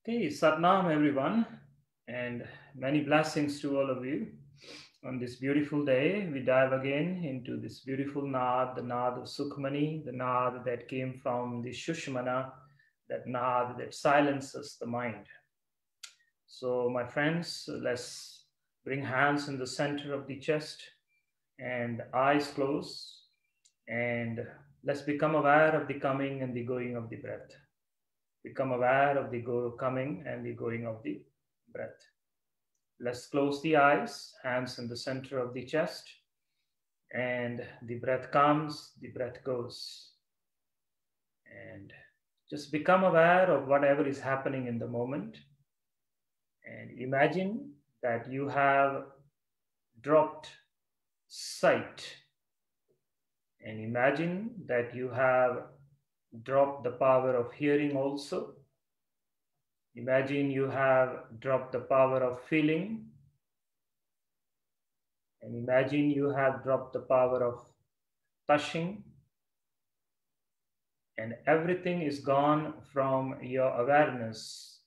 Okay, Satnam everyone, and many blessings to all of you. On this beautiful day, we dive again into this beautiful Naad, the Naad of Sukhmani, the Naad that came from the Shushmana, that Naad that silences the mind. So, my friends, let's bring hands in the center of the chest and eyes closed, and let's become aware of the coming and the going of the breath. Become aware of the coming and the going of the breath. Let's close the eyes, hands in the center of the chest, and the breath comes, the breath goes. And just become aware of whatever is happening in the moment. And imagine that you have dropped sight. And imagine that you have dropped the power of hearing also. Imagine you have dropped the power of feeling. And imagine you have dropped the power of touching. And everything is gone from your awareness.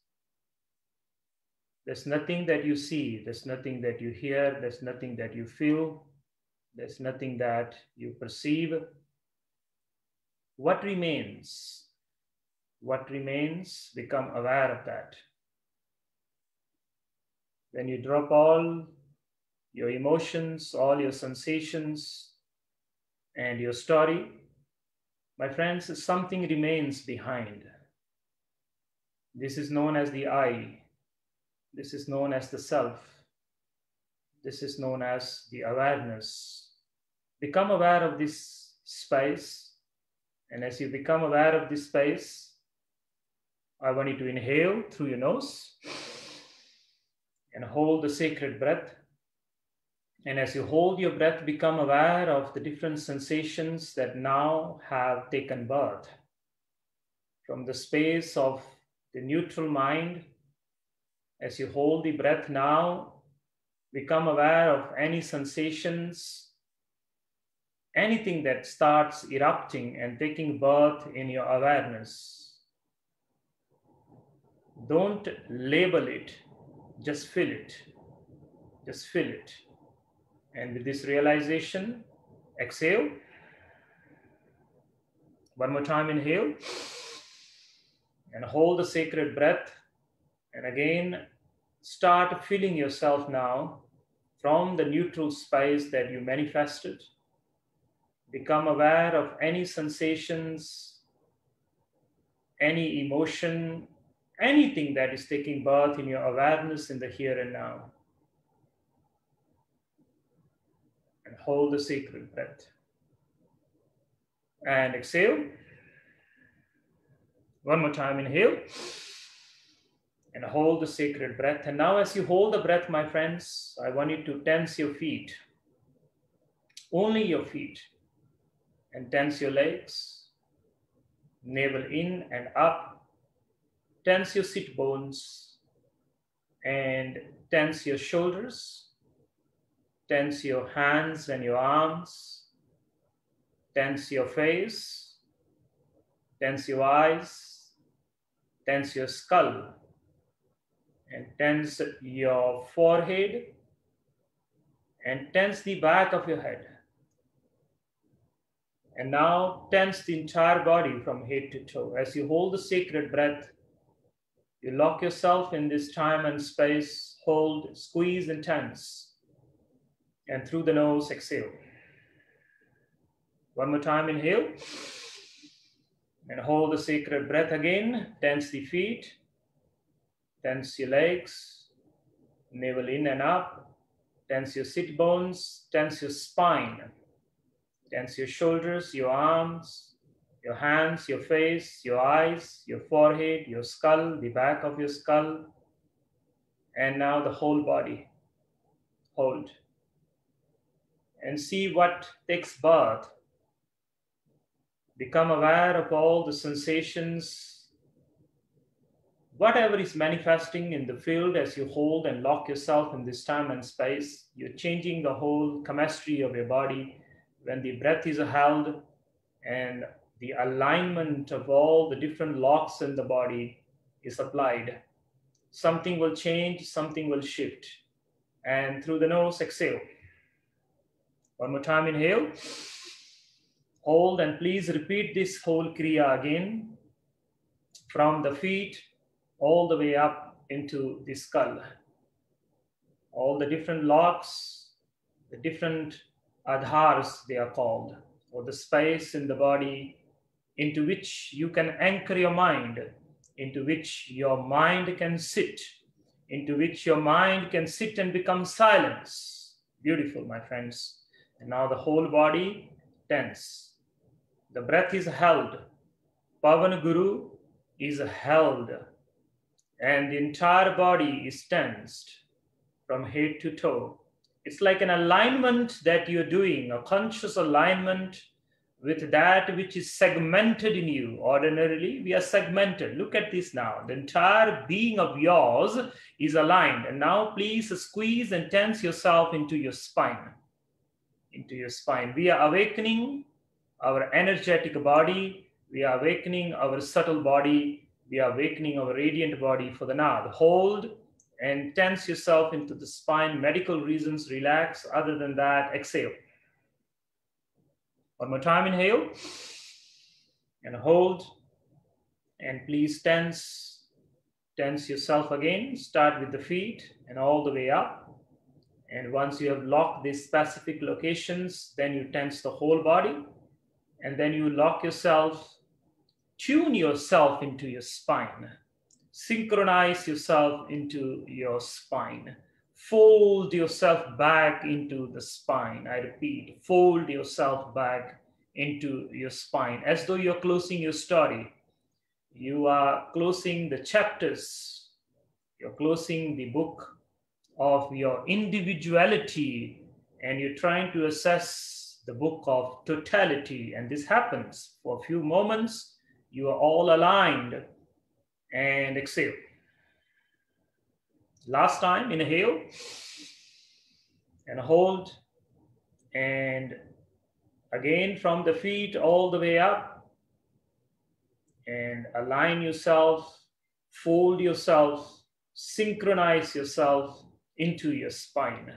There's nothing that you see, there's nothing that you hear, there's nothing that you feel, there's nothing that you perceive. What remains? What remains? Become aware of that. When you drop all your emotions, all your sensations, and your story, my friends, something remains behind. This is known as the I. This is known as the self. This is known as the awareness. Become aware of this space. And as you become aware of this space, I want you to inhale through your nose and hold the sacred breath. And as you hold your breath, become aware of the different sensations that now have taken birth. From the space of the neutral mind, as you hold the breath now, become aware of any sensations, anything that starts erupting and taking birth in your awareness. Don't label it, just feel it. Just feel it. And with this realization, exhale. One more time, inhale. And hold the sacred breath. And again, start feeling yourself now from the neutral space that you manifested. Become aware of any sensations, any emotion, anything that is taking birth in your awareness in the here and now. And hold the sacred breath. And exhale. One more time, inhale. And hold the sacred breath. And now as you hold the breath, my friends, I want you to tense your feet. Only your feet. And tense your legs. Navel in and up. Tense your sit bones. And tense your shoulders. Tense your hands and your arms. Tense your face. Tense your eyes. Tense your skull. And tense your forehead. And tense the back of your head. And now tense the entire body from head to toe. As you hold the sacred breath, you lock yourself in this time and space, hold, squeeze, and tense. And through the nose, exhale. One more time, inhale. And hold the sacred breath again. Tense the feet. Tense your legs. Navel in and up. Tense your sit bones. Tense your spine. Tense your shoulders, your arms, your hands, your face, your eyes, your forehead, your skull, the back of your skull. And now the whole body. Hold. And see what takes birth. Become aware of all the sensations, whatever is manifesting in the field as you hold and lock yourself in this time and space. You're changing the whole chemistry of your body. When the breath is held and the alignment of all the different locks in the body is applied, something will change, something will shift. And through the nose, exhale. One more time, inhale. Hold, and please repeat this whole Kriya again, from the feet all the way up into the skull. All the different locks, the different adhars they are called, or the space in the body into which you can anchor your mind, into which your mind can sit, into which your mind can sit and become silence. Beautiful, my friends. And now the whole body tense. The breath is held. Pavan Guru is held. And the entire body is tensed from head to toe. It's like an alignment that you're doing, a conscious alignment with that which is segmented in you. Ordinarily, we are segmented. Look at this now. The entire being of yours is aligned. And now please squeeze and tense yourself into your spine. Into your spine. We are awakening our energetic body. We are awakening our subtle body. We are awakening our radiant body for the Nad. Hold and tense yourself into the spine. Medical reasons, relax. Other than that, exhale. One more time, inhale and hold. And please tense yourself again. Start with the feet and all the way up. And once you have locked these specific locations, then you tense the whole body. And then you lock yourself, tune yourself into your spine. Synchronize yourself into your spine. Fold yourself back into the spine. I repeat, fold yourself back into your spine as though you're closing your story. You are closing the chapters. You're closing the book of your individuality, and you're trying to assess the book of totality. And this happens for a few moments. You are all aligned. And exhale. Last time, inhale and hold. And again, from the feet all the way up. And align yourself, fold yourself, synchronize yourself into your spine,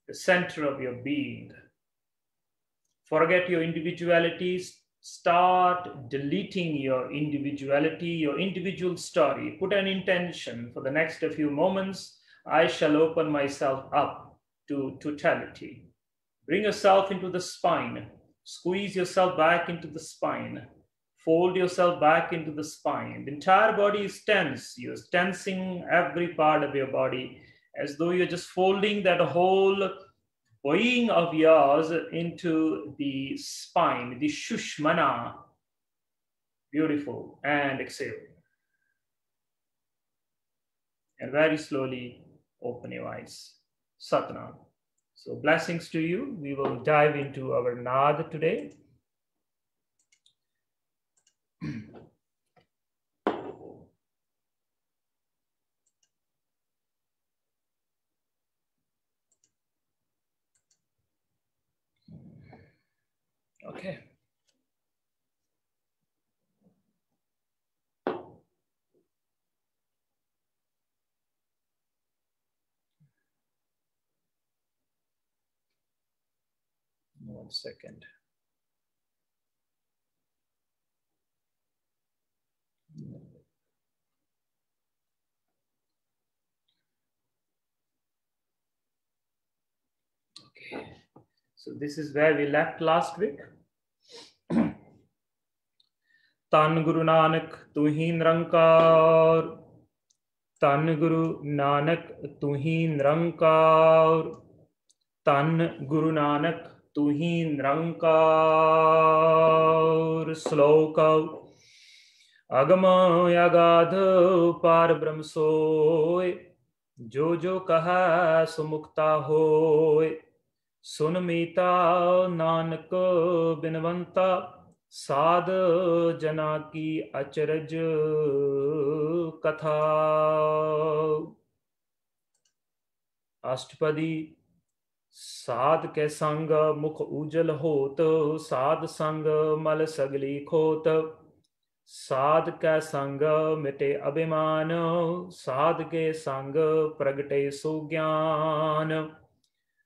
the center of your being. Forget your individualities. Start deleting your individuality, your individual story. Put an intention for the next few moments. I shall open myself up to totality. Bring yourself into the spine. Squeeze yourself back into the spine. Fold yourself back into the spine. The entire body is tense. You're tensing every part of your body as though you're just folding that whole weighing of yours into the spine, the Shushmana. Beautiful. And exhale. And very slowly open your eyes. Satnam. So blessings to you. We will dive into our Nad today. Okay. One second. Okay. So this is where we left last week. Tan Guru Nanak Tuhi Nirankar. Tan Guru Nanak Tuhi Nirankar. Tan Guru Nanak Tuhi Nirankar. Sloka Agama Yagad Par Brahm Soy. Jo jo kaha sumukta hoy. Sun mita Nanak binvanta. साध जना की अचरज कथा. अष्टपदी. साध के संग मुख उजल होत. साध संग मल सगली खोत. साध कै संग मिटे अभिमान, साध के संग प्रगटे सो ज्ञान।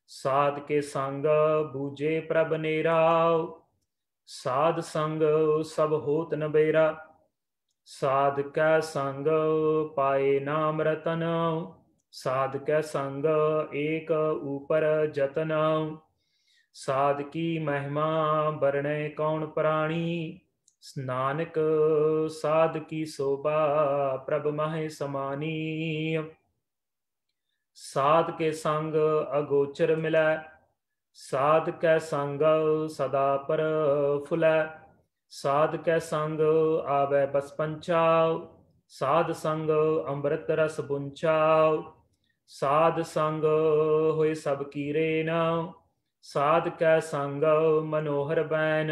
साध के संग बूझे प्रभ नेराव, साध संग सब होत न बेरा। साध कै संग पाए नाम रतन, साध कै संग एक ऊपर जतन। साध की महिमा बरणे कौन प्राणी, नानक साध की शोभा प्रभ माहे समानी। साध के संग अगोचर मिलै, साध कै संग सदा पर फुलै। साध कै संग आवे बस पंचाव, साध संग अमृत रस बुंचाव। साध संग होए सब की रेन, साध कै संग मनोहर बैन।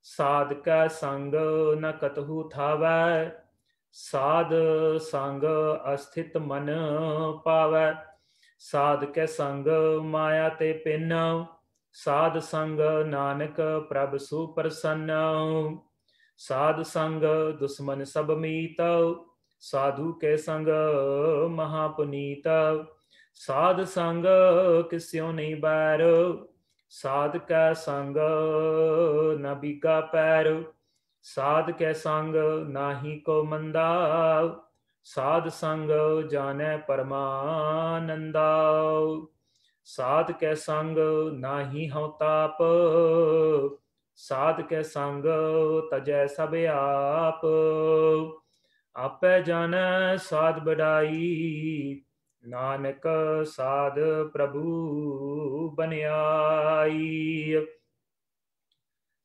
साध कै संग न कतहु थावै, साध संग अस्थित मन पावै। साध कै संग माया ते पिन, साध संग नानक प्रभ सुप्रसन्न। साध संग दुश्मन सब मीत, साधु के संग महापुनीत। साध संग किस्यों नहीं बैर, साध कै संग न बिगा पैर। साध कै संग नाही को मंदा, साध संग जाने परमानंदा। साध कै संग नाही हਉ ताप, साध कै संग तजै सब आप। आपै जानै साध बढ़ाई, नानक साध प्रभु बनियाई।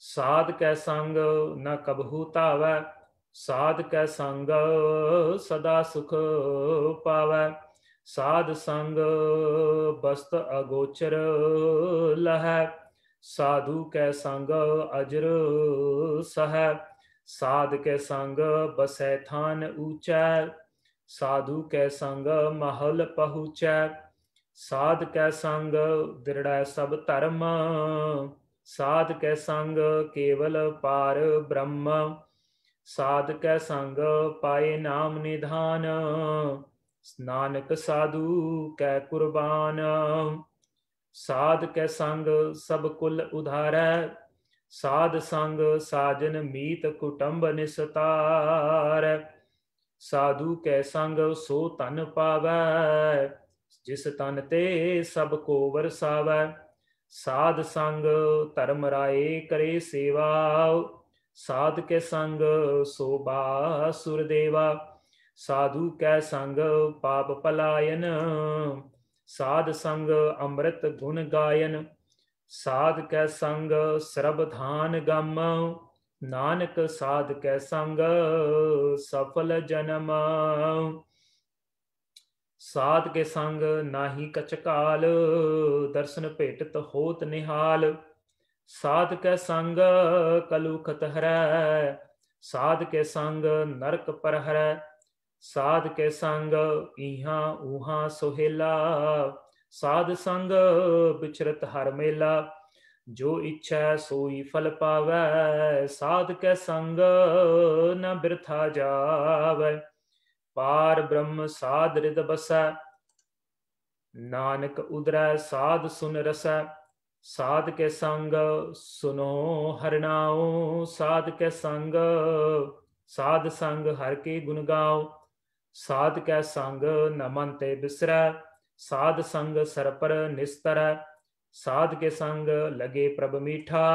साध कै संग न कबहु तावै, साध कै संग सदा सुख पावै। साध संग बस्त अगोचर लहै, साधु कै संग अजर सहै। साध कै संग बसै थान ऊंचै, साधु कै संग महल पहुँचै। साध कै संग दृढ़ै सब धर्म, साध कै संग केवल पार ब्रह्म। साध कै संग पाए नाम निधान, नानक साधु कै कुर्बान। साध कै संग सब कुल उधारै, साध संग साजन मीत कुटुंब निस्तारै। साधु कै संग सो तन पावै, जिस तन ते सब को वरसावै। साध संग धर्म राए करे सेवा, साध के संग शोभा सुरदेवा। साधु कै संग पाप पलायन, साध संग अमृत गुण गायन। साध कै संग सरब धान गम, नानक साध कै संग सफल जन्म। साध के संग नाही कछ काल, दर्शन भेटत होत निहाल। साध कै संग कलुखत हरै, साध के संग नरक पर हरै। साध के संग इहाँ उहाँ सोहेला, साध संग बिचरत हर मेला। जो इच्छा सोई फल पावै, साध कै संग न बिरथा जावै। पार ब्रह्म साध रिद बसै, नानक उदरै साध सुन रसै। साध के संग सुनो हरिनाओ, साध के संग साध संग हर के गुण गाओ। साध कै संग न मन ते बिसरै, साध संग सर पर निस्तरै। साध के संग लगे प्रभ मीठा,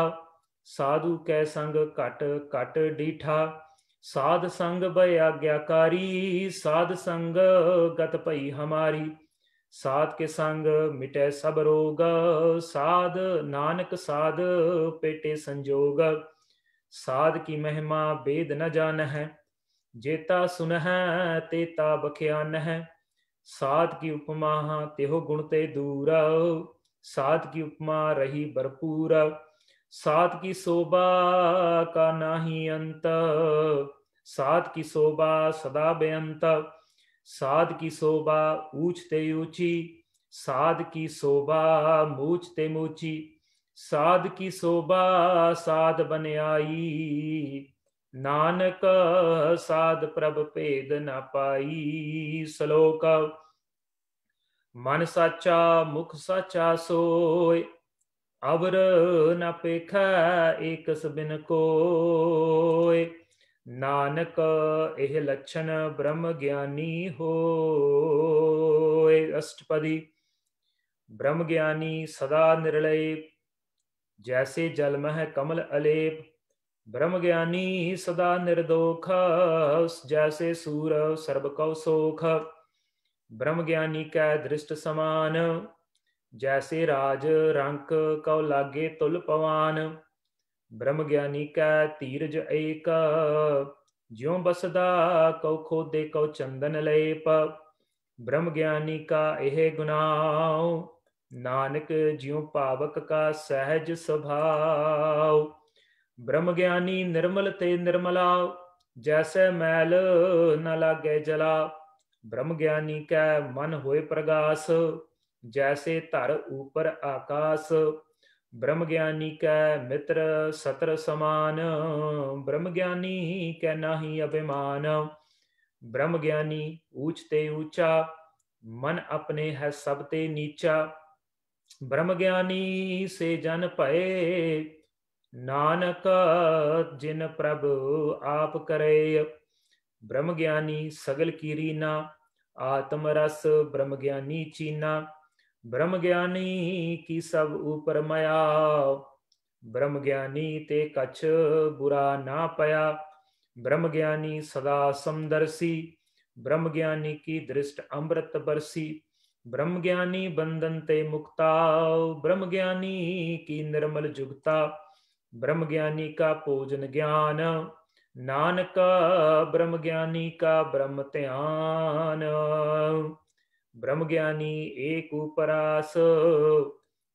साधु कै संग घट घट डीठा। साध संग भय आज्ञाकारी, साध संग गत भई हमारी। साध के संग मिटै सब रोग, साध नानक साध पेटे संजोग। साध की महिमा वेद न जानहै, जेता सुनहै तेता बख्यानहै। साध की उपमा तेहो गुण ते दूर, साध की उपमा रही भरपूर। साध की शोभा का नाही अंत, साध की शोभा सदा बेअंत। साध की शोभा ऊंच ते ऊंची, साध की शोभा मूछ ते मूची। साध की शोभा साध बन आई, नानक साध प्रभ भेद न पाई। श्लोक। मन साचा मुख साचा सोय, अवर न पेखा एक बिन कोय। नानक एह लक्षण ब्रह्म ज्ञानी होय। अष्टपदी। ब्रह्म ज्ञानी सदा निर्लेप, जैसे जल मह कमल अलेप। ब्रह्म ज्ञानी सदा निर्दोख, जैसे सूर सर्ब कौ सोख। ब्रह्म ज्ञानी कै दृष्ट समान, जैसे राज रंक कौ लागे तुल पवान। ब्रह्म ज्ञानी कै धीरज एक, ज्यों बसदा कौ खोदे कौ चंदन लेप। ब्रह्म ज्ञानी का एह गुनाव, नानक ज्यों पावक का सहज स्वभाव। ब्रह्म ज्ञानी निर्मल ते निर्मला, जैसे मैल न लागे जला। ब्रह्म ज्ञानी कै मन होए प्रगास, जैसे धर ऊपर आकाश। ब्रह्म ज्ञानी कै मित्र सतर समान, ब्रह्म ज्ञानी कै नाही अभिमान। ब्रह्म ज्ञानी ऊंच ते ऊंचा, मन अपने है सब ते नीचा। ब्रह्म ज्ञानी से जन भये, नानक जिन प्रभ आप करे। ब्रह्म ज्ञानी सगल की रीना, आत्म रस ब्रह्म ज्ञानी चीना। ब्रह्म ज्ञानी की सब ऊपर माया, ब्रह्म ज्ञानी ते कछ बुरा ना पया। ब्रह्म ज्ञानी सदा समदर्शी, ब्रह्म ज्ञानी की दृष्ट अमृत बरसी। ब्रह्म ज्ञानी बंधन ते मुक्ता, ब्रह्म ज्ञानी की निर्मल जुगता। ब्रह्म ज्ञानी का पूजन ज्ञान, नानक ब्रह्म ज्ञानी का ब्रह्म ध्यान। ब्रह्म ज्ञानी एक उपरास,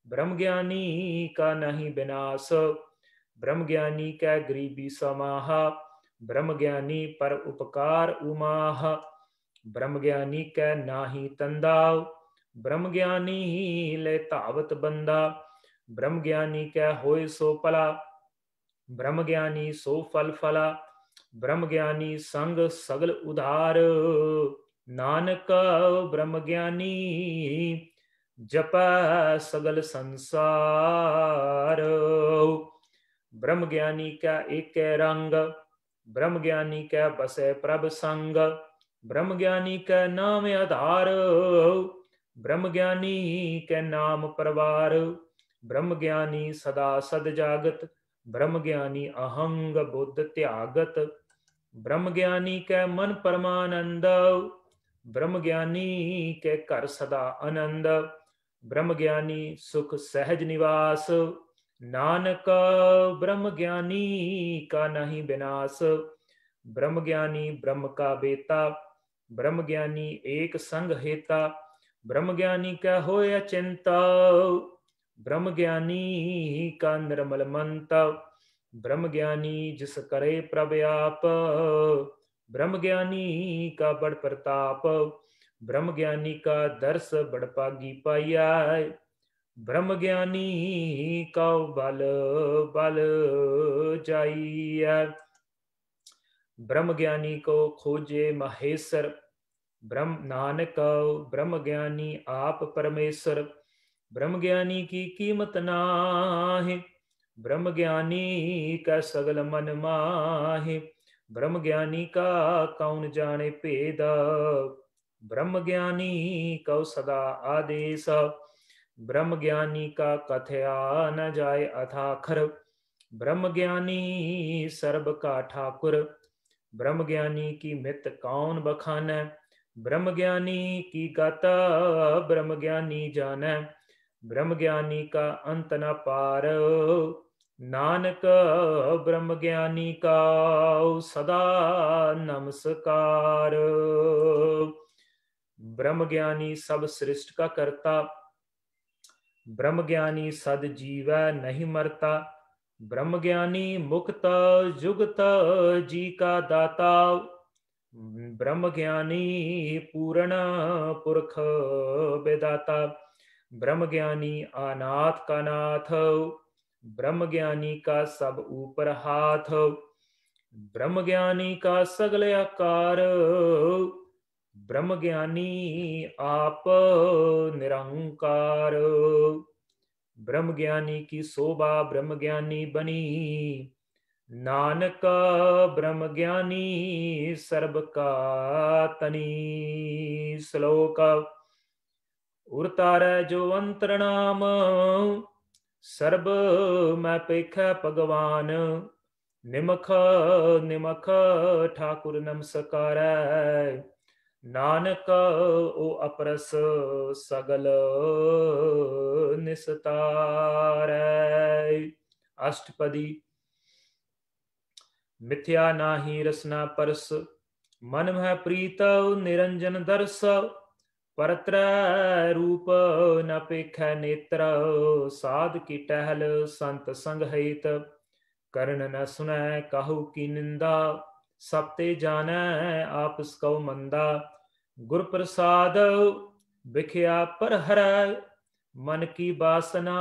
ब्रह्म ज्ञानी का नहीं विनाश। ब्रह्म ज्ञानी का गरीबी समाहा, ब्रह्म ज्ञानी पर उपकार उमाह। ब्रह्म ज्ञानी कै नाही तंदाव, ब्रह्म ज्ञानी ले धावत बंदा। ब्रह्म ज्ञानी कै होए सो पला, ब्रह्म ज्ञानी सो फल फला। ब्रह्म ज्ञानी संग सगल उधार, नानक ब्रह्म ज्ञानी जप सगल संसार। ब्रह्म ज्ञानी का एक रंग, ब्रह्म ज्ञानी का बसे प्रभ संग। ब्रह्म ज्ञानी का नाम आधार, ब्रह्म ज्ञानी के नाम परवार। ब्रह्म ज्ञानी सदा सद जागत, ब्रह्म ज्ञानी अहंग बुद्ध त्यागत। ब्रह्म ज्ञानी के मन परमानंद, ब्रह्म ज्ञानी के कर सदा आनंद। ब्रह्म ज्ञानी सुख सहज निवास, नानक ब्रह्म ज्ञानी का नहीं विनाश। ब्रह्म ज्ञानी ब्रह्म का बेता, ब्रह्म ज्ञानी एक संग हेता। ब्रह्म ज्ञानी का होय चिंता, ब्रह्म ज्ञानी का निर्मल मंता। ब्रह्म ज्ञानी जिस करे प्रभ आप, ब्रह्म ज्ञानी का बड़ प्रताप। ब्रह्म ज्ञानी का दर्श बड़ पागी पाया, ब्रह्म ज्ञानी का बल बल जाइया। ब्रह्म ज्ञानी को खोजे महेश्वर, ब्रह्म नानक ब्रह्म ज्ञानी आप परमेश्वर। ब्रह्म ज्ञानी की कीमत नाहि, ब्रह्म ज्ञानी का सगल मन माहि। ब्रह्म ज्ञानी का कौन जाने भेद, ब्रह्म ज्ञानी कौ सदा आदेश। ब्रह्म ज्ञानी का कथया न जाए अथाखर, ब्रह्म ज्ञानी सर्ब का ठाकुर। ब्रह्म ज्ञानी की मित कौन बखान, ब्रह्म ज्ञानी की गाता ब्रह्म ज्ञानी जाने। ब्रह्म ज्ञानी का अंत न पार, नानक ब्रह्म ज्ञानी का सदा नमस्कार। ब्रह्म ज्ञानी सब सृष्टि का करता, ब्रह्म ज्ञानी सद जीव नहीं मरता। ब्रह्म ज्ञानी मुक्त जुगत जी का दाता। ब्रह्म ज्ञानी पूर्ण पुरख बेदाता। ब्रह्म ज्ञानी अनाथ का नाथ, ब्रह्म ज्ञानी का सब ऊपर हाथ। ब्रह्म ज्ञानी का सगल आकार, ब्रह्म ज्ञानी आप निरंकार। ब्रह्म ज्ञानी की शोभा ब्रह्म ज्ञानी बनी, नानक ब्रह्म ज्ञानी सर्ब का तनी। श्लोक। उरतारै जो अंतर नाम, सर्ब मैं पेखै भगवान। निमख निमख ठाकुर नमस्कारै, नानक ओ अपरस सगल निस्तारै। अष्टपदी। मिथ्या नाही रसना परस, मन में प्रीत निरंजन दर्श। परत्र रूप न पेखै नेत्र, साध की टहल संत संग हित। कर्ण न सुनै कहु की निंदा, सब ते जानै आपस कौ मंदा। गुर प्रसाद बिख्या पर हरै, मन की बासना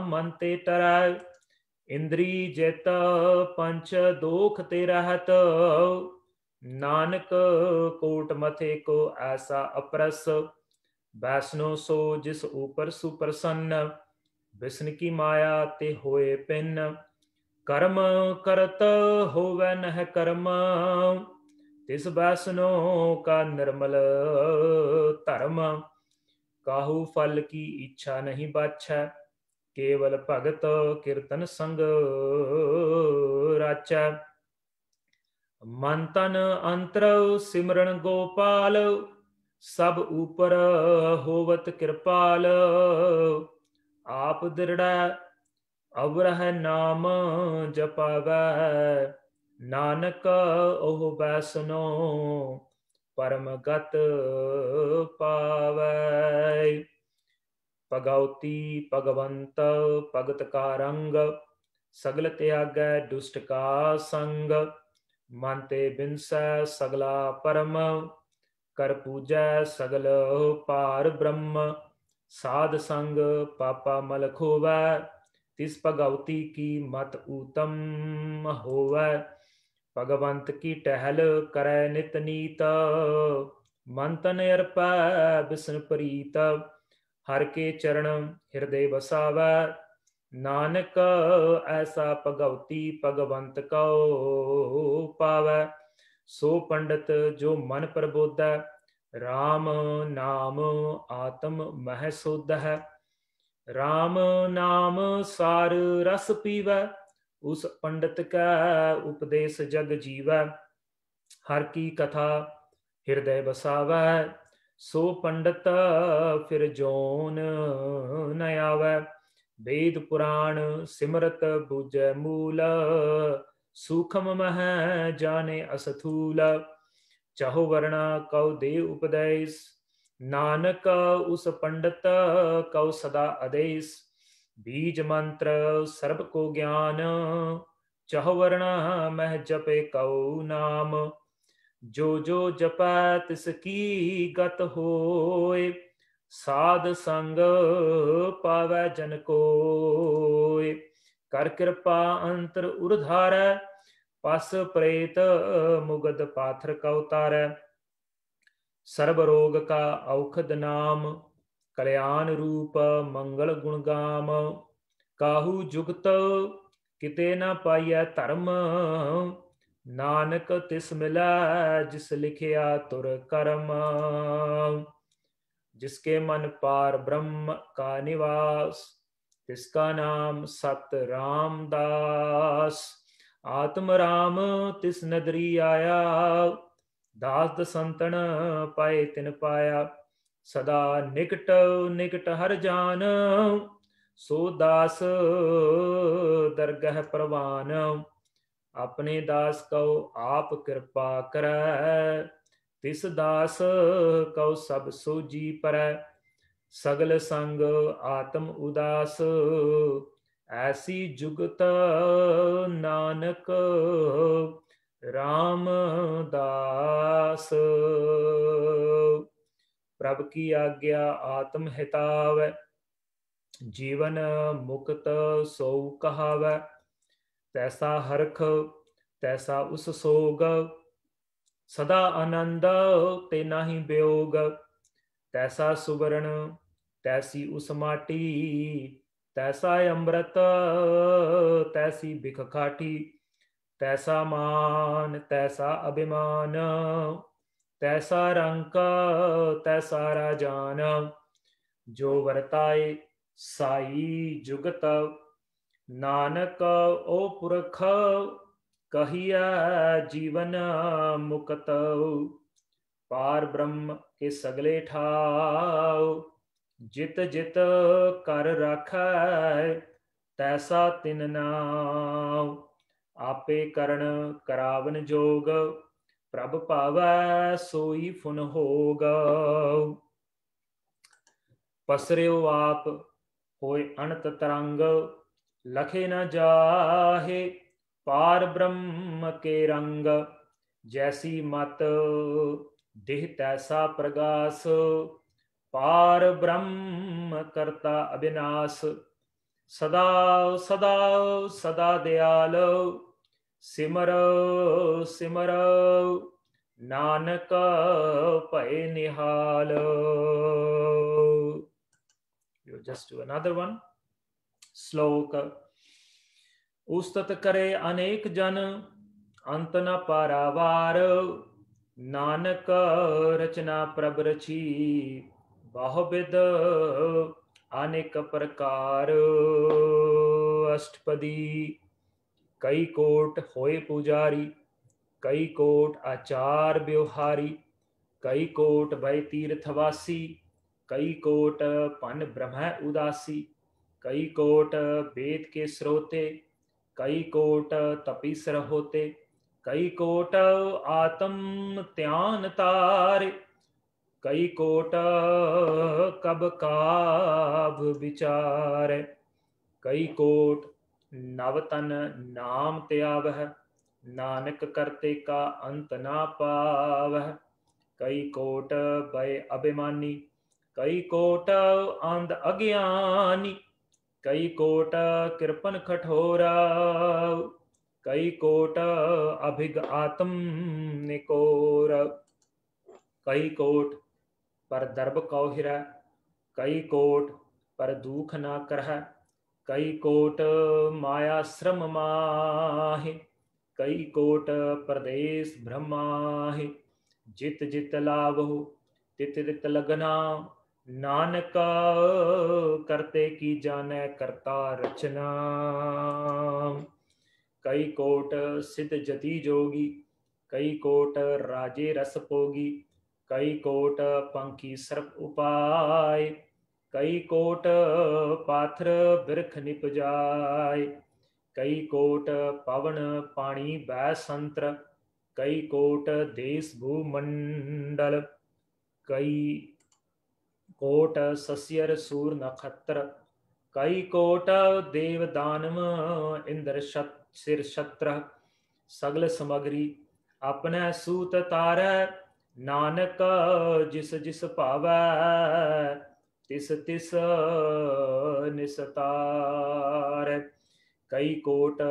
मन ते टरै। इंद्री जैत पंच दोख ते रहत, नानक कोट मथे को ऐसा अपरस। वैष्णो सो जिस ऊपर सुप्रसन्न, विष्णु की माया ते होए पिन्न। कर्म करत होवै नह कर्म, तिस वैष्णो का निर्मल धर्म। काहू फल की इच्छा नहीं बाछै, केवल भगत कीर्तन संग राचै। मन तन अंतर सिमरन गोपाल, सब ऊपर होवत कृपाल। आप दृढ़ अवरह नाम जपावै, नानक ओह वैष्णो परम गत पावै। भगवती भगवंत भगत का रंग, सगल त्यागै दुष्ट का संग। मन ते बिनसै सगला परम, कर पूजै सगल पार ब्रह्म। साध संग पापा मल खोवै, तिस भगवती की मत उत्तम होवै। भगवंत की टहल करै नित नीत, मन तन अर्पै बिष्णु प्रीत। हर के चरण हृदय बसावै, नानक ऐसा भगवती भगवंत को पावै। सो पंडित जो मन प्रबोधै, राम नाम आत्म मह सोध है। राम नाम सार रस पीवै, उस पंडित का उपदेश जग जीवै। हर की कथा हृदय बसावै, सो पंडित फिर जोन न आवै। वेद पुराण सिमरत बुझै मूल, सूखम मह जाने असथूल। चहु वर्णा कौ दे उपदेश, नानक उस पंडित कौ सदा आदेश। बीज मंत्र सर्ब को ज्ञान, चहु वर्णा मह जपे कौ नाम। जो जो जपै तिसकी गत होय, साध संग पावै जन कोय। कर कृपा अंतर उर्धारै, पस प्रेत मुगद पाथर का उतारै। सर्व रोग का औखद नाम, कल्याण रूप मंगल गुण गाम। काहू जुगत किते न पाइयै धर्म, नानक तिस मिलै जिस लिखिया तुर करम। जिसके मन पार ब्रह्म का निवास, तिसका नाम सत रामदास। आत्म राम तिस नदरी आया, दास दसंतन पाए तिन पाया। सदा निकट निकट हर जान, सो दास दरगह प्रवान। अपने दास को आप कृपा करै, तिस दास को सब सोजी परै। सगल संग आत्म उदास, ऐसी जुगत नानक रामदास। प्रभ की आज्ञा आत्म हितावै, जीवन मुक्त सो कहावै। तैसा हरख तैसा उस सोग, सदा आनंद ते नाही वियोग। तैसा सुवर्ण तैसी उस माटी, तैसा अमृत तैसी बिख खाटी। तैसा मान तैसा अभिमान, तैसा रंक तैसा राजान। जो वरताए साई जुगत, नानक ओ पुरख कहिया जीवन मुकत। पार ब्रह्म के सगले ठाव, जित जित कर राखै तैसा तिन नाव। आपे करण करावन जोग, प्रभ पावै सोई फुन होग। पसर्यो आप होय अनंत तरंग, लखे न जाहे पार ब्रह्म के रंग। जैसी मत देह तैसा प्रगास, पार ब्रह्म करता अविनाश। सदा सदा सदा दयाल, सिमर सिमर नानक भय निहाल। You just do another one. श्लोक। उस्तत करे अनेक जन, अंत न पारावार। नानक रचना प्रभ रची, बहुविध अनेक प्रकार। अष्टपदी। कई कोट होए पुजारी, कई कोट आचार व्यवहारी। कई कोट भय तीर्थवासी, कई कोट पन ब्रह्म उदासी। कई कोट वेद के स्रोते, कई कोट तपीसर होते। कई कोट आत्म त्यान तारे, कई कोट कब काभ विचार। कई कोट नवतन नाम त्यावह, नानक करते का अंत ना पावह। कई कोट भय अभिमानी, कई कोट अंध अज्ञानी। कई कोट कृपन कठोरा, कई कोट अभिग आत्म निकोर। कई कोट पर दर्भ कौहिरा, कई कोट पर दुख ना करह। कई कोट माया श्रम माहि, कई कोट प्रदेश ब्रह्माहि। जित जित लाभो तित तित लगना, नानक करते की जाने करता रचना। कई कोट सिद्ध जति जोगी, कई कोट राजे रस पोगी। कई कोट पंखी सर्प उपाय, कई कोट पाथर बिरख निपजाय। कई कोट पवन पानी बैसंत्र, कई कोट देश भूमंडल। कई कोट सस्यर सूर नक्षत्र, कई कोट देव दानव इंद्र सिर छत्र। सगल समग्री अपने सूत तारै, नानक जिस जिस भावै तिस तिस निस्तार। कई कोट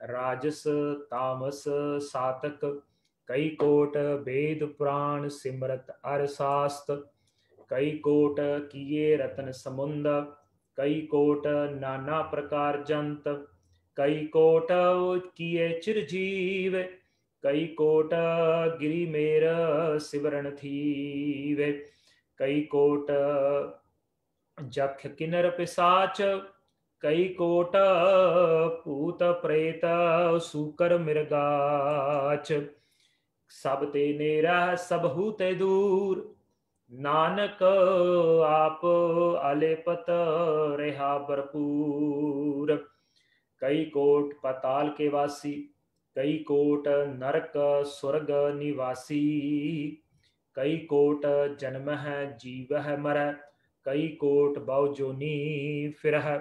राजस तामस सातक, कई कोट वेद पुराण सिमरत अर शास्त। कई कोट किए रतन समुंद, कई कोट नाना प्रकार जंत। कई कोट किए चिरजीव, कई कोट गिरी मेर सिवरण थीवे। कई कोट जख किन्नर पिसाच, कई कोट भूत प्रेत सूकर मृगाच। सब ते नेरा सब हूते दूर, नानक आप आलेपत रहा भरपूर। कई कोट पाताल के वासी, कई कोट नरक स्वर्ग निवासी। कई कोट जन्म है जीव है मर, कई कोट बहु जोनी फिरह।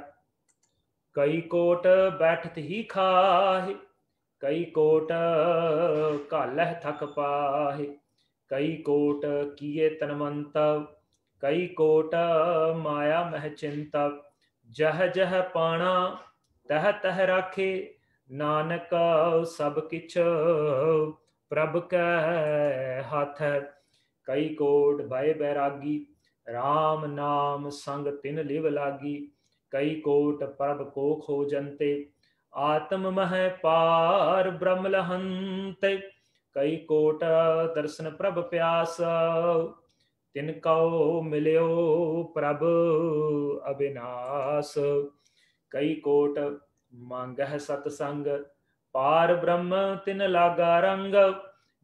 कई कोट बैठत ही खाहे, कई कोट कालह थक पाहे। कई कोट किए तनवंत, कई कोट माया मह चिंत। जह जह पाना तह तह राखे, नानक सब किछ प्रभ कै हाथ है। कई कोट भय बैरागी राम नाम संग तिन लिव लागी। कई कोट प्रभ को खोजन्ते आत्म मह पार ब्रह्म लहन्ते। कई कोट दर्शन प्रभ प्यास तिनको मिल्यो प्रभ अविनाश। कई कोट मांगह सतसंग पार ब्रह्म तिन लागा रंग।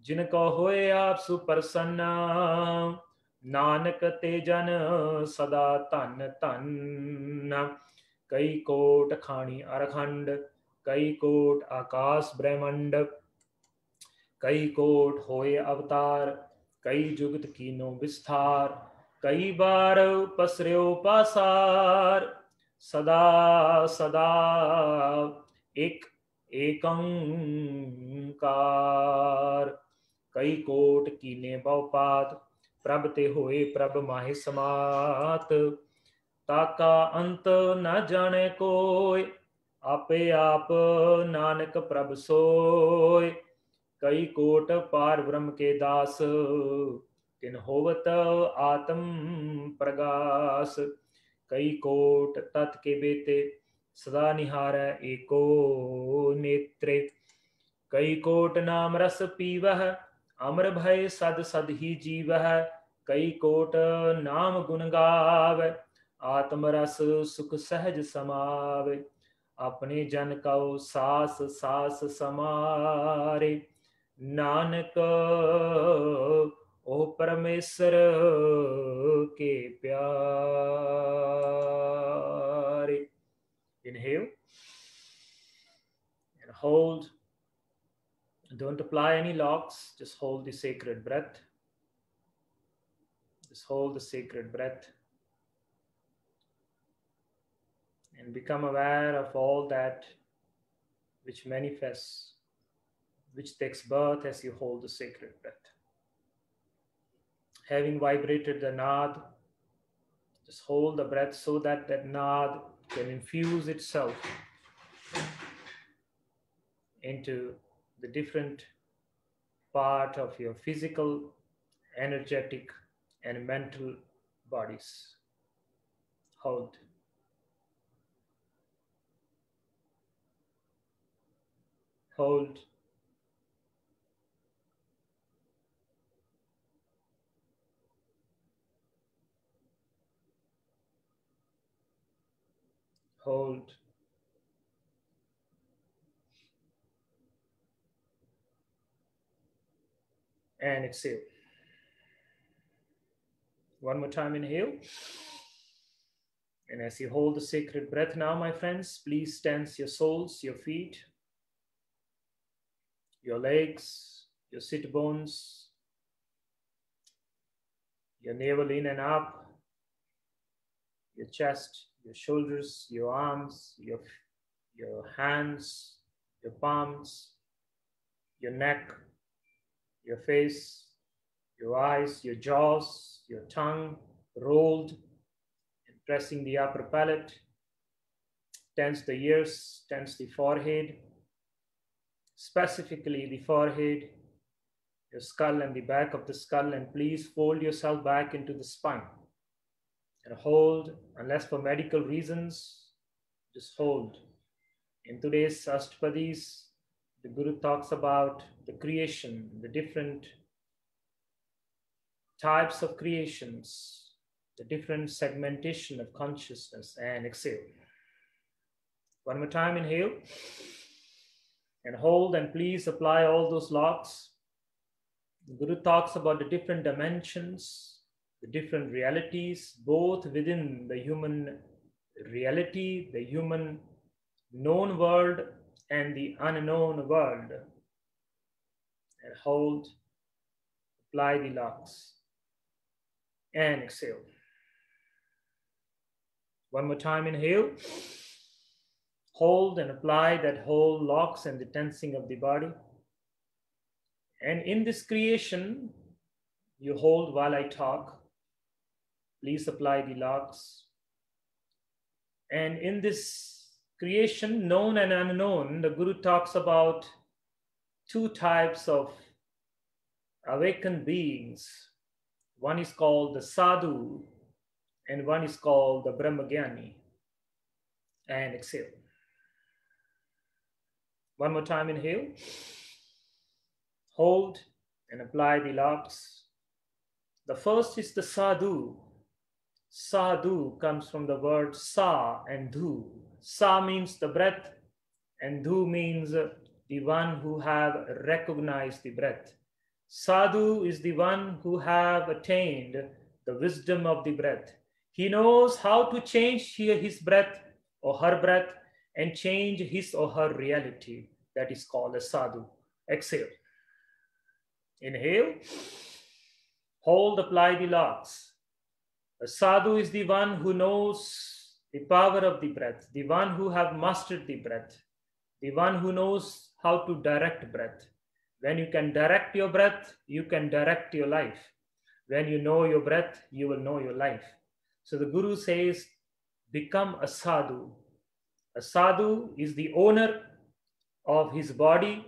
जिनको होए आप सुप्रसन्न नानक ते जन सदा धन धन। कई कोट खानी अरखंड कई कोट आकाश ब्रह्मंड। कई कोट होए अवतार कई जुगत कीनो विस्तार। कई बार पसर्यो पासार सदा सदा एक एकंकार। कई कोट कीने बहुपात प्रभ ते होए प्रभ माहि समात। ताका अंत न जाने कोय आपे आप नानक प्रभ सोय। कई कोट पार ब्रह्म के दास तिन होवत आत्म प्रगास। कई कोट तत् के बेते सदा निहार एको नेत्रे। कई कोट नाम रस पीवह अमर भय सद सद ही जीवह। कई कोट नाम गुण गाव आत्म रस सुख सहज समावे। अपने जन कौ सास सास समारे। नानक ओ परमेश्वर के प्यारे। Inhale and hold. Don't apply any locks, just hold the sacred breath. Just hold the sacred breath and become aware of all that which manifests, which takes birth as you hold the sacred breath. Having vibrated the nad, just hold the breath so that that nad can infuse itself into the different part of your physical, energetic, and mental bodies. Hold. Hold. Hold. And exhale. One more time, inhale. And as you hold the sacred breath now, my friends, please tense your soles, your feet, your legs, your sit bones, your navel in and up, your chest, your shoulders, your arms, your hands, your palms, your neck, your face, your eyes, your jaws, your tongue rolled and pressing the upper palate. Tense the ears, tense the forehead, specifically the forehead, your skull and the back of the skull, and please fold yourself back into the spine and hold, unless for medical reasons, just hold. In today's Ashtapadis, the Guru talks about the creation, the different types of creations, the different segmentation of consciousness, and exhale. One more time, inhale and hold, and please apply all those locks. The Guru talks about the different dimensions, the different realities, both within the human reality, the human known world, and the unknown world. And hold, apply the locks, and exhale. One more time, inhale. Hold and apply that whole locks and the tensing of the body. And in this creation, you hold while I talk. Please apply the locks. And in this creation, known and unknown, the Guru talks about two types of awakened beings. One is called the sadhu, and one is called the Brahmagyani. And exhale. One more time, inhale. Hold and apply the locks. The first is the sadhu. Sadhu comes from the word sa and dhu. Sa means the breath, and dhu means the one who have recognized the breath. Sadhu is the one who have attained the wisdom of the breath. He knows how to change his breath or her breath and change his or her reality. That is called a sadhu. Exhale. Inhale. Hold, apply the locks. A sadhu is the one who knows the power of the breath, the one who have mastered the breath, the one who knows how to direct breath. When you can direct your breath, you can direct your life. When you know your breath, you will know your life. So the Guru says, become a sadhu. A sadhu is the owner of his body,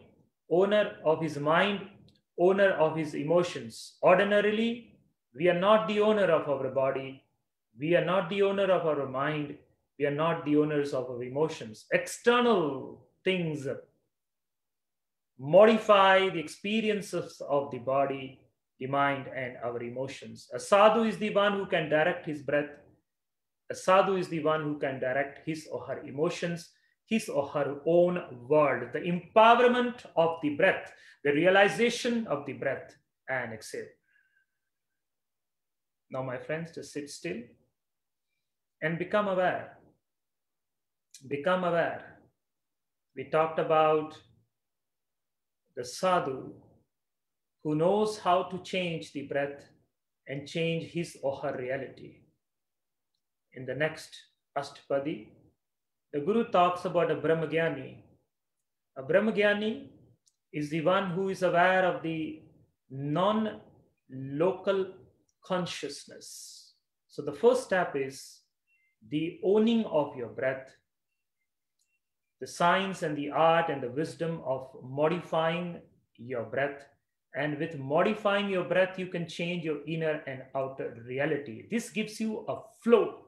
owner of his mind, owner of his emotions. Ordinarily, we are not the owner of our body. We are not the owner of our mind. We are not the owners of our emotions. External things modify the experiences of the body, the mind, and our emotions. A sadhu is the one who can direct his breath. A sadhu is the one who can direct his or her emotions, his or her own world. The empowerment of the breath, the realization of the breath, and exhale. Now, my friends, just sit still and become aware. Become aware. We talked about the sadhu who knows how to change the breath and change his or her reality. In the next Ashtapadi, the Guru talks about a Brahmagyani. A Brahmagyani is the one who is aware of the non-local consciousness. So the first step is the owning of your breath, the science and the art and the wisdom of modifying your breath. And with modifying your breath, you can change your inner and outer reality. This gives you a flow.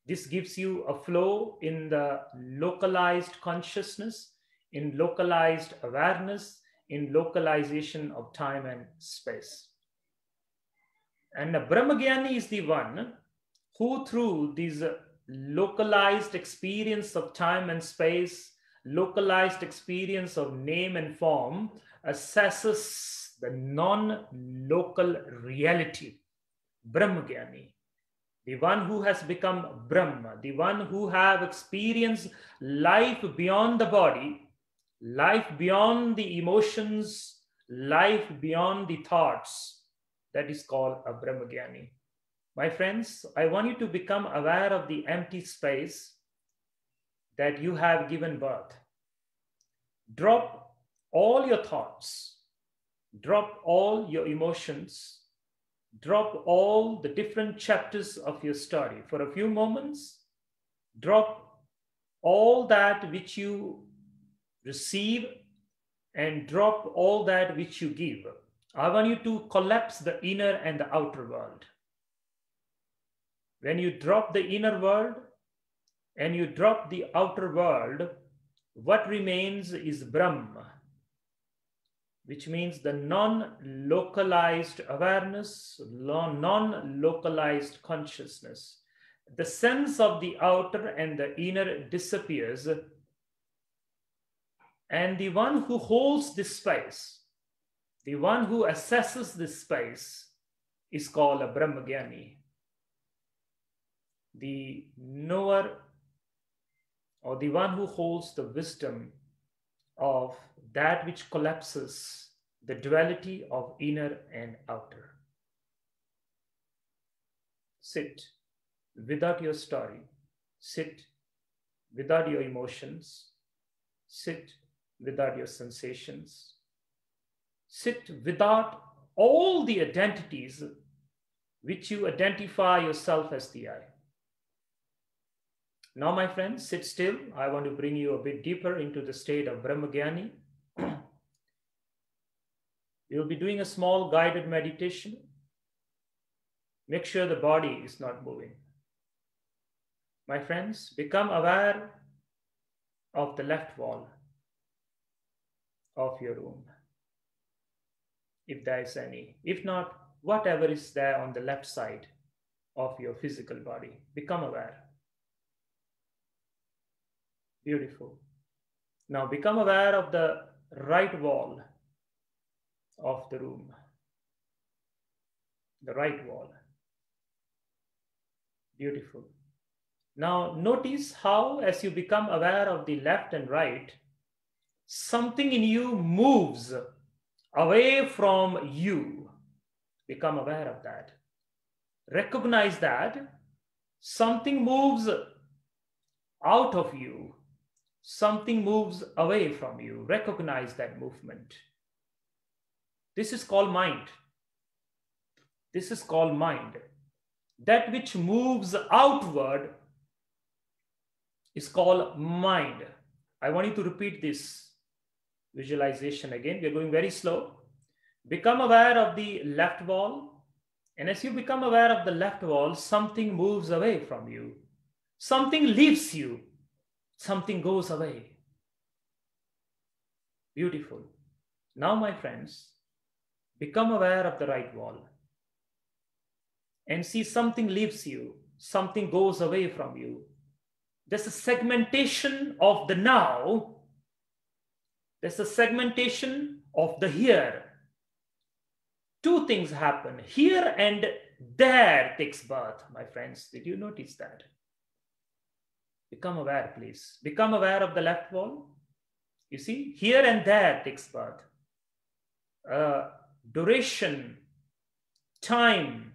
This gives you a flow in the localized consciousness, in localized awareness, in localization of time and space. And the Brahmagyani is the one who, through these localized experience of time and space, localized experience of name and form, assesses the non-local reality. Brahmagyani, the one who has become Brahma, the one who have experienced life beyond the body, life beyond the emotions, life beyond the thoughts. That is called a Brahmagyani. My friends, I want you to become aware of the empty space that you have given birth. Drop all your thoughts, drop all your emotions, drop all the different chapters of your story. For a few moments, drop all that which you receive and drop all that which you give. I want you to collapse the inner and the outer world. When you drop the inner world and you drop the outer world, what remains is Brahma, which means the non-localized awareness, non-localized consciousness. The sense of the outer and the inner disappears, and the one who holds this space, the one who assesses this space, is called a Brahmagyani. The knower, or the one who holds the wisdom of that which collapses the duality of inner and outer. Sit without your story. Sit without your emotions. Sit without your sensations. Sit without all the identities which you identify yourself as the I. Now, my friends, sit still. I want to bring you a bit deeper into the state of Brahmagyani. You'll be doing a small guided meditation. Make sure the body is not moving. My friends, become aware of the left wall of your room, if there is any. If not, whatever is there on the left side of your physical body, become aware. Beautiful. Now become aware of the right wall of the room. The right wall. Beautiful. Now notice how, as you become aware of the left and right, something in you moves away from you. Become aware of that. Recognize that something moves out of you. Something moves away from you. Recognize that movement. This is called mind. This is called mind. That which moves outward is called mind. I want you to repeat this visualization again. We're going very slow. Become aware of the left wall. And as you become aware of the left wall, something moves away from you. Something leaves you. Something goes away. Beautiful. Now, my friends, become aware of the right wall. And see something leaves you. Something goes away from you. There's a segmentation of the now. There's a segmentation of the here. Two things happen. Here and there takes birth, my friends. Did you notice that? Become aware, please. Become aware of the left wall. You see, here and there takes birth. Duration, time,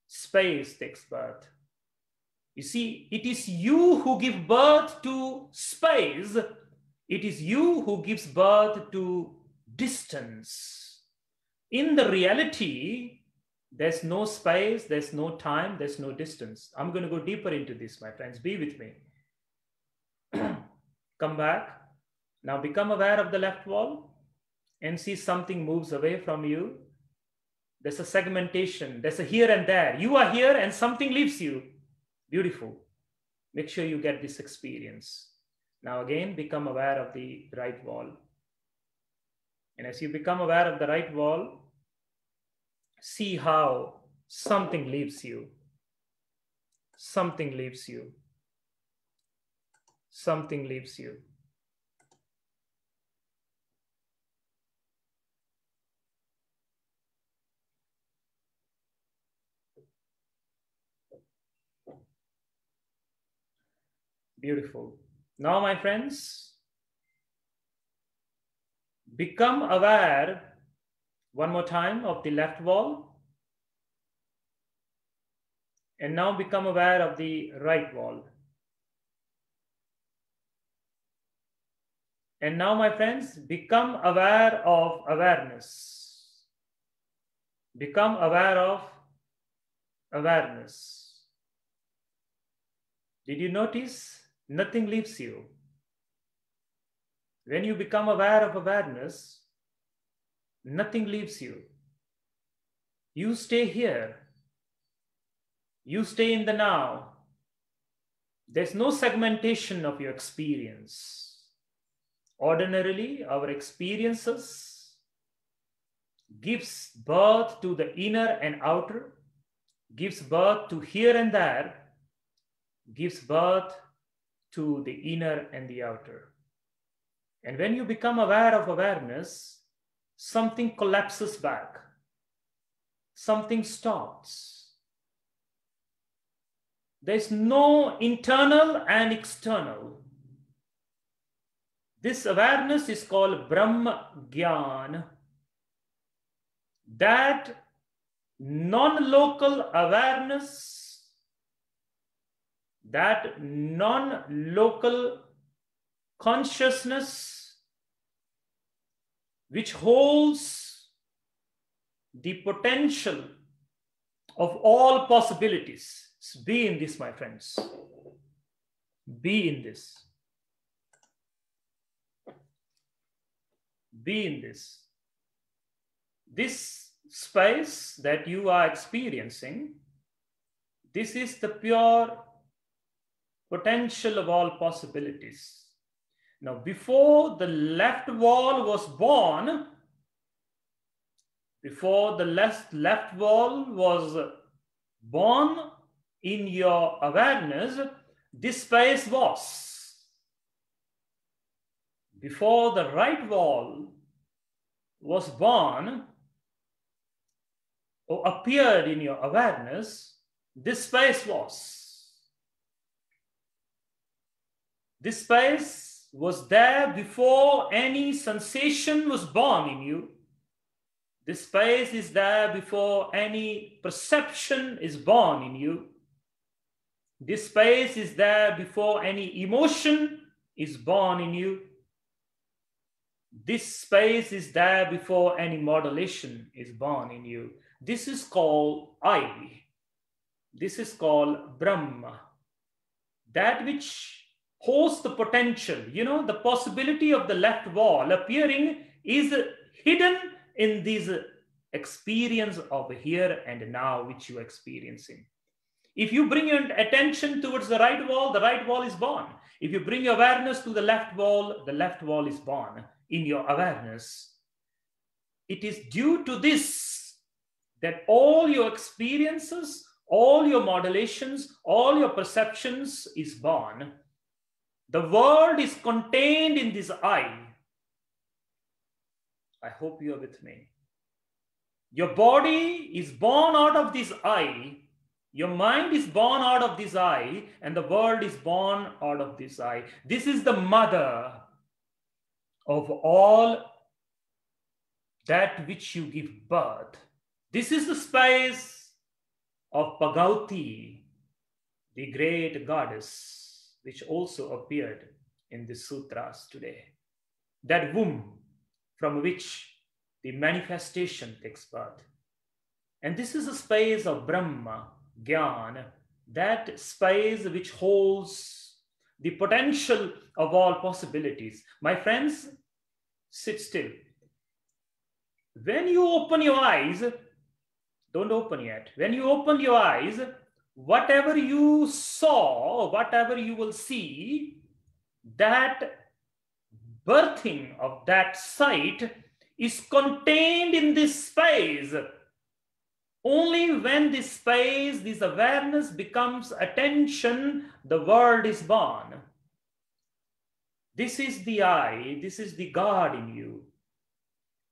space takes birth. You see, it is you who give birth to space. It is you who gives birth to distance. In the reality, there's no space, there's no time, there's no distance. I'm going to go deeper into this, my friends. Be with me. Come back. Now become aware of the left wall and see something moves away from you. There's a segmentation. There's a here and there. You are here and something leaves you. Beautiful. Make sure you get this experience. Now again, become aware of the right wall. And as you become aware of the right wall, see how something leaves you. Something leaves you. Something leaves you. Beautiful. Now, my friends, become aware one more time of the left wall. And now become aware of the right wall. And now, my friends, become aware of awareness. Become aware of awareness. Did you notice? Nothing leaves you. When you become aware of awareness, nothing leaves you. You stay here. You stay in the now. There's no segmentation of your experience. Ordinarily, our experiences gives birth to the inner and outer, gives birth to here and there, gives birth to the inner and the outer. And when you become aware of awareness, something collapses back. Something stops. There's no internal and external. This awareness is called Brahma Gyan. That non-local awareness, that non-local consciousness, which holds the potential of all possibilities. Be in this, my friends. Be in this. Be in this. This space that you are experiencing, this is the pure potential of all possibilities. Now, before the left wall was born, before the left wall was born in your awareness, this space was. Before the right wall was born or appeared in your awareness, this space was. This space was there before any sensation was born in you. This space is there before any perception is born in you. This space is there before any emotion is born in you. This space is there before any modulation is born in you. This is called I. This is called Brahma. That which holds the potential, the possibility of the left wall appearing is hidden in this experience of here and now which you are experiencing. If you bring your attention towards the right wall is born. If you bring your awareness to the left wall is born in your awareness. It is due to this that all your experiences, all your modulations, all your perceptions is born. The world is contained in this I. I hope you are with me. Your body is born out of this I. Your mind is born out of this I, and the world is born out of this I. This is the mother of all that which you give birth. This is the space of Bhagavati, the great goddess, which also appeared in the sutras today. That womb from which the manifestation takes birth. And this is a space of Brahma, Gyan, that space which holds the potential of all possibilities. My friends, sit still. When you open your eyes, don't open yet. When you open your eyes, whatever you saw, whatever you will see, that birthing of that sight is contained in this space. Only when this space, this awareness becomes attention, the world is born. This is the I, this is the God in you.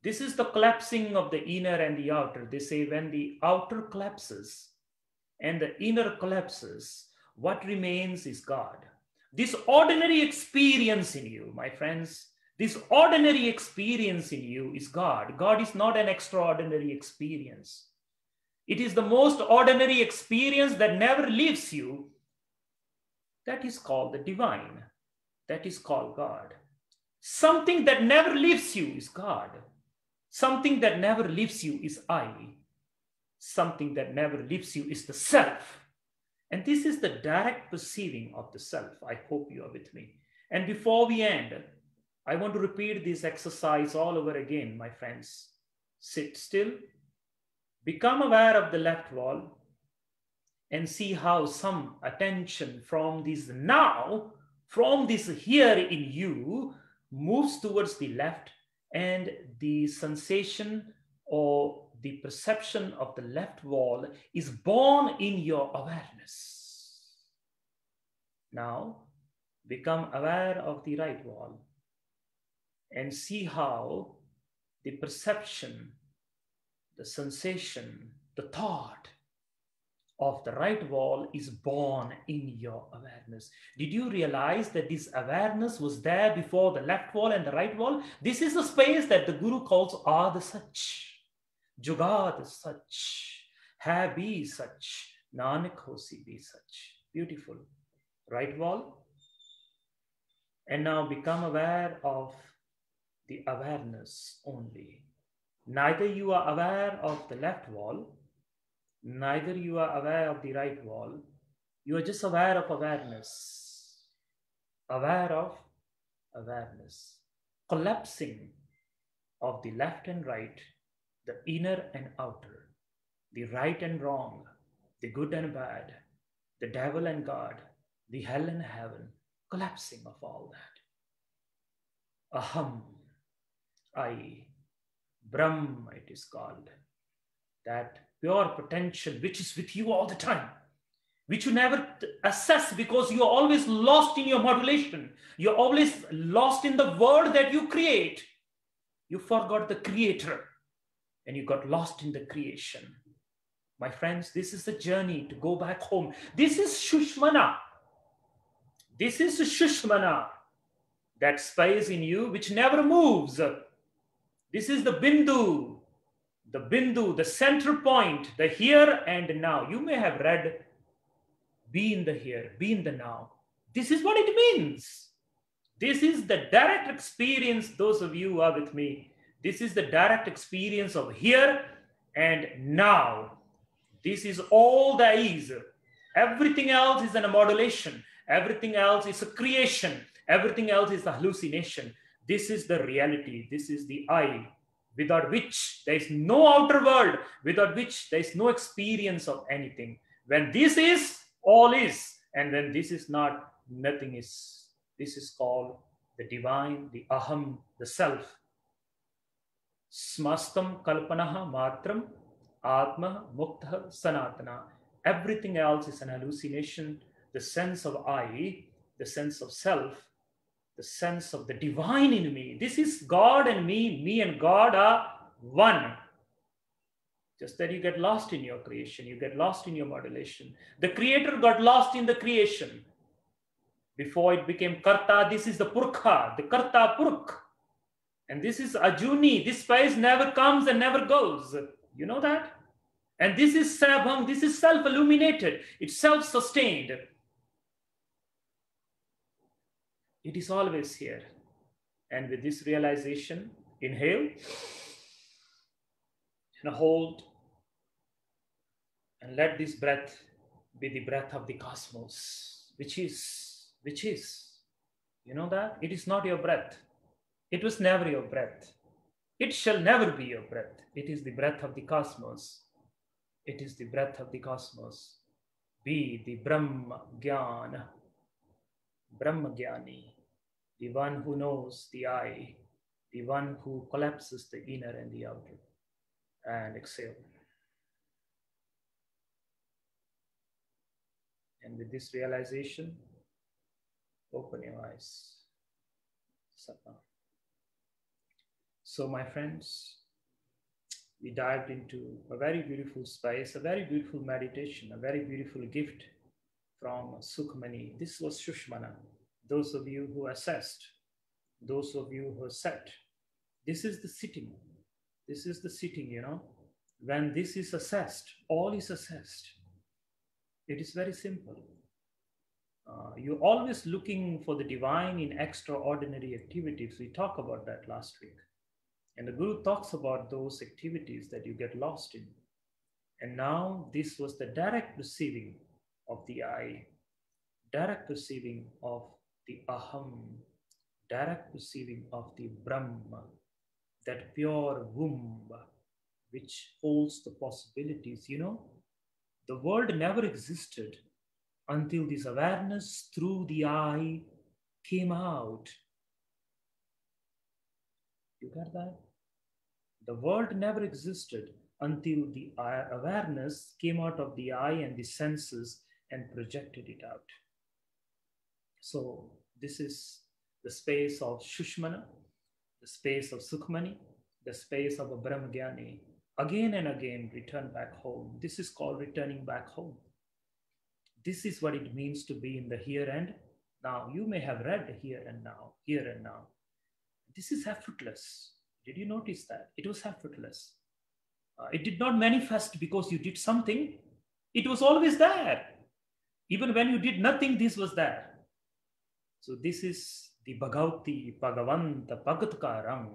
This is the collapsing of the inner and the outer. They say when the outer collapses and the inner collapses, what remains is God. This ordinary experience in you, my friends, this ordinary experience in you is God. God is not an extraordinary experience. It is the most ordinary experience that never leaves you. That is called the divine. That is called God. Something that never leaves you is God. Something that never leaves you is I. Something that never leaves you is the self. And this is the direct perceiving of the self. I hope you are with me. And before we end, I want to repeat this exercise all over again, my friends. Sit still. Become aware of the left wall and see how some attention from this now, from this here in you, moves towards the left, and the sensation or the perception of the left wall is born in your awareness. Now, become aware of the right wall and see how the perception, the sensation, the thought of the right wall is born in your awareness. Did you realize that this awareness was there before the left wall and the right wall? This is the space that the Guru calls Ad Sach, Jugad Sach, Hai Be Sach, Nanak Hosi Be Sach. Beautiful. Right wall. And now become aware of the awareness only. Neither you are aware of the left wall, neither you are aware of the right wall. You are just aware of awareness. aware of awareness, collapsing of the left and right, the inner and outer, the right and wrong, the good and bad, the devil and God, the hell and heaven, collapsing of all that. Aham, I, Brahm, it is called. That pure potential which is with you all the time, which you never assess because you're always lost in your modulation. You're always lost in the world that you create. You forgot the creator and you got lost in the creation. My friends, this is the journey to go back home. This is Shushmana. This is Shushmana, that space in you which never moves. This is the Bindu, the center point, the here and now. You may have read, be in the here, be in the now. This is what it means. This is the direct experience, those of you who are with me. This is the direct experience of here and now. This is all there is. Everything else is a modulation. Everything else is a creation. Everything else is a hallucination. This is the reality. This is the I, without which there is no outer world, without which there is no experience of anything. When this is, all is. And when this is not, nothing is. This is called the divine, the aham, the self. Smastam kalpanaha matram atma mukta sanatana. Everything else is an hallucination. The sense of I, the sense of self, the sense of the divine in me. This is God and me and God are one. Just that you get lost in your creation, you get lost in your modulation. The creator got lost in the creation. Before it became Karta, this is the Purkha, the Karta Purkh. And this is Ajuni, this space never comes and never goes. You know that? And this is Sabhang, this is self-illuminated, it's self-sustained. It is always here. And with this realization, inhale and hold. And let this breath be the breath of the cosmos, which is, you know that? It is not your breath. It was never your breath. It shall never be your breath. It is the breath of the cosmos. It is the breath of the cosmos. Be the Brahma Jnana, Brahma Jnani, the one who knows the I, the one who collapses the inner and the outer. And exhale. And with this realization, open your eyes. Satnam. So, my friends, we dived into a very beautiful space, a very beautiful meditation, a very beautiful gift from Sukhmani. This was Shushmana. Those of you who assessed, those of you who sat, this is the sitting. This is the sitting, you know. When this is assessed, all is assessed. It is very simple. You're always looking for the divine in extraordinary activities. We talked about that last week. And the Guru talks about those activities that you get lost in. And now this was the direct perceiving of the I, direct perceiving of the Aham, direct perceiving of the Brahma, that pure womb which holds the possibilities. You know, the world never existed until this awareness through the I came out. You got that? The world never existed until the awareness came out of the I and the senses and projected it out. So this is the space of Shushmana, the space of Sukhmani, the space of a Brahmajnani. Again and again, return back home. This is called returning back home. This is what it means to be in the here and now. You may have read here and now, here and now. This is effortless. Did you notice that? It was effortless. It did not manifest because you did something. It was always there. Even when you did nothing, this was there. So this is the Bhagavati, Bhagavanta, Bhagatkarang.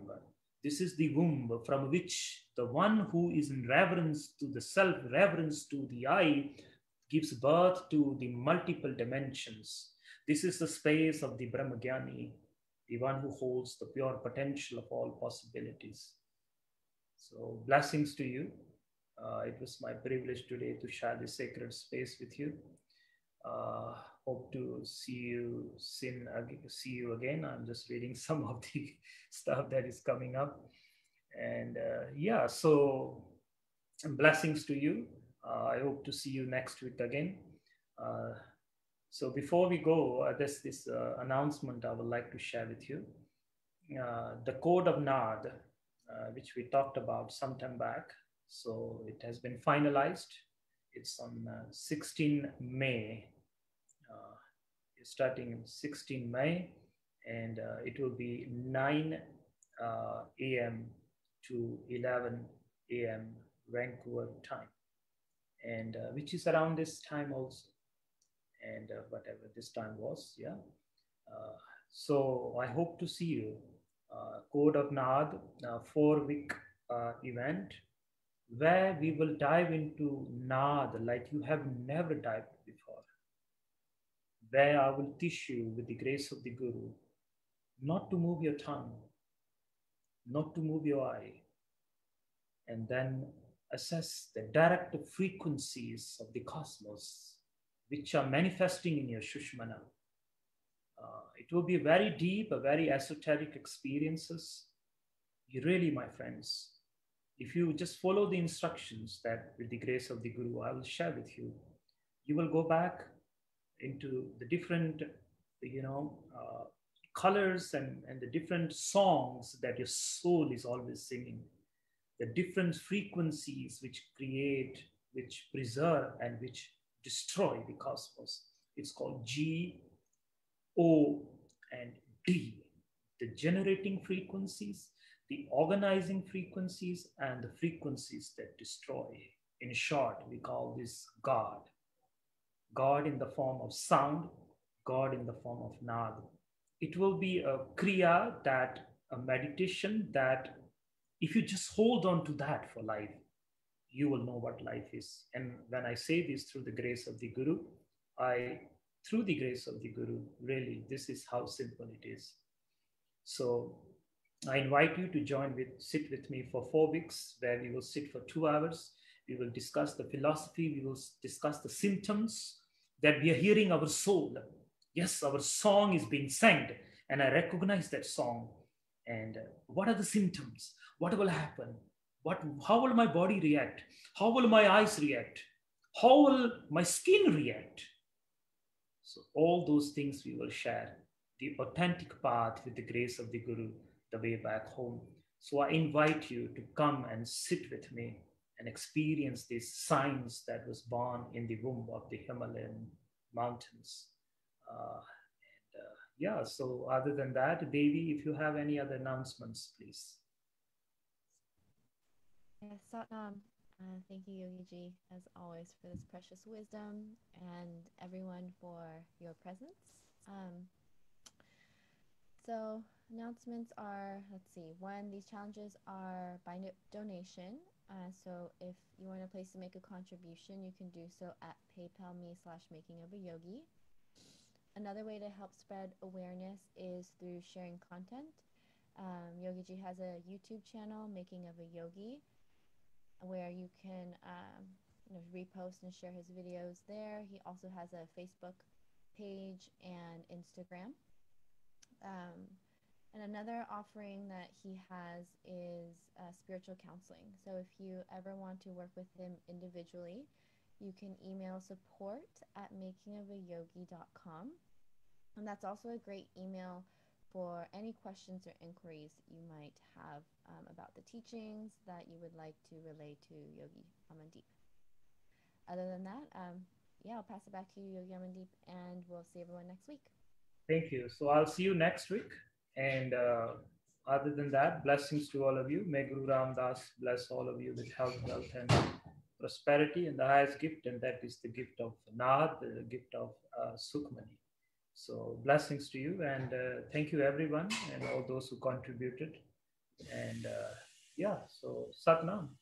This is the womb from which the one who is in reverence to the self, reverence to the I, gives birth to the multiple dimensions. This is the space of the Brahmagyani, the one who holds the pure potential of all possibilities. So blessings to you. It was my privilege today to share this sacred space with you. Hope to see you again. I'm just reading some of the stuff that is coming up, and yeah. So blessings to you. I hope to see you next week again. Uh, so before we go, there's this announcement I would like to share with you. The Code of Nard, which we talked about some time back. So it has been finalized. It's on 16 May, starting 16 May, and it will be 9 a.m. to 11 a.m. Vancouver time, and which is around this time also, and whatever this time was, yeah. So I hope to see you. Code of Nard, 4-week event where we will dive into Nard like you have never dived before, where I will teach you with the grace of the Guru not to move your tongue, not to move your eye, and then assess the direct frequencies of the cosmos which are manifesting in your Shushmana. It will be very deep, a very esoteric experiences. You really, my friends, if you just follow the instructions that with the grace of the Guru, I will share with you, you will go back into the different, colors and the different songs that your soul is always singing, the different frequencies which create, which preserve, and which destroy the cosmos. It's called G, O, and D, the generating frequencies, the organizing frequencies, and the frequencies that destroy. In short, we call this God. God in the form of sound, God in the form of Nad. It will be a kriya, that a meditation that if you just hold on to that for life, you will know what life is. And when I say this through the grace of the Guru, through the grace of the Guru, really, this is how simple it is. So I invite you to sit with me for 4 weeks, where we will sit for 2 hours. We will discuss the philosophy. We will discuss the symptoms that we are hearing our soul. Yes, our song is being sang, and I recognize that song. And what are the symptoms? What will happen? How will my body react? How will my eyes react? How will my skin react? So all those things we will share, the authentic path with the grace of the Guru, the way back home. So I invite you to come and sit with me and experience this science that was born in the womb of the Himalayan mountains. Yeah, so other than that, Devi, if you have any other announcements, please. Yes, Satnam. Thank you, Yogi Ji, as always, for this precious wisdom, and everyone for your presence. So announcements are, let's see, one, these challenges are by donation. So if you want a place to make a contribution, you can do so at paypal.me/makingofayogi. Another way to help spread awareness is through sharing content. Yogi Ji has a YouTube channel, Making of a Yogi, where you can repost and share his videos there. He also has a Facebook page and Instagram. And another offering that he has is spiritual counseling. So if you ever want to work with him individually, you can email support@makingofayogi.com. And that's also a great email for any questions or inquiries you might have about the teachings that you would like to relay to Yogi Amandeep. Other than that, I'll pass it back to you, Yogi Amandeep, and we'll see everyone next week. Thank you. So I'll see you next week. And other than that, blessings to all of you. May Guru Ram Das bless all of you with health, wealth, and prosperity, and the highest gift, and that is the gift of Nad, the gift of Sukhmani. So blessings to you, and thank you everyone and all those who contributed. And so Satnam,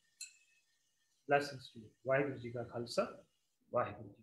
blessings to you. Vaheguru Ji Ka Khalsa, Vaheguru Ji